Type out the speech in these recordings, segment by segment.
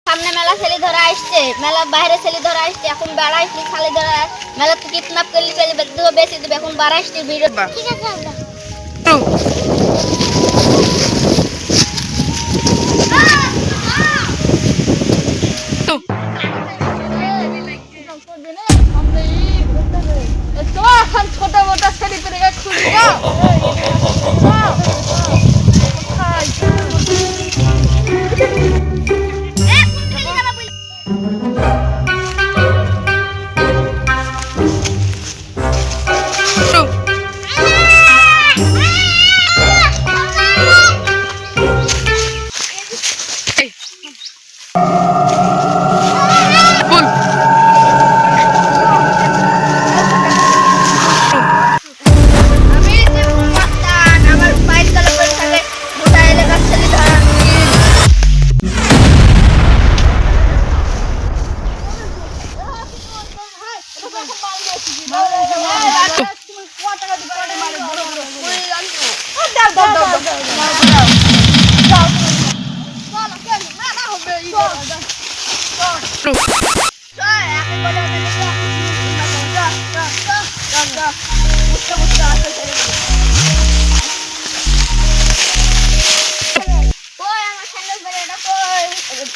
সামনে মেলা ছেলে ধরা আসছে, মেলা বাইরে ছেলে ধরা আসছে, এখন বাড়া আসলে খালি ধরা মেলা তো কিডন্যাপ করলে চলে দেবো, বেশি দেবে, এখন বাড়া আসছে ভিডিও। ঠিক আছে ছোট মোটা ছেলে পেরে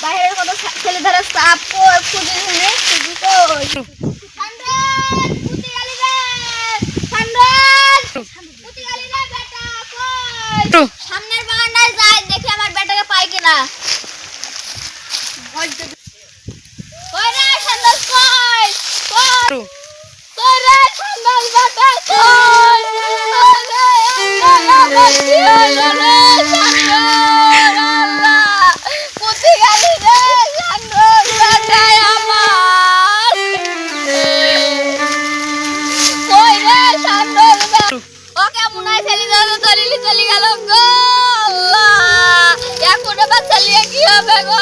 বাইরের কত ছেলে ধরে সাপ খুঁজে সামনের বাগানটায় যাই, দেখি আমার বেটাকে পাই কিনা। চলে গেল গো, এখন আবার চালিয়ে কি হবে গো।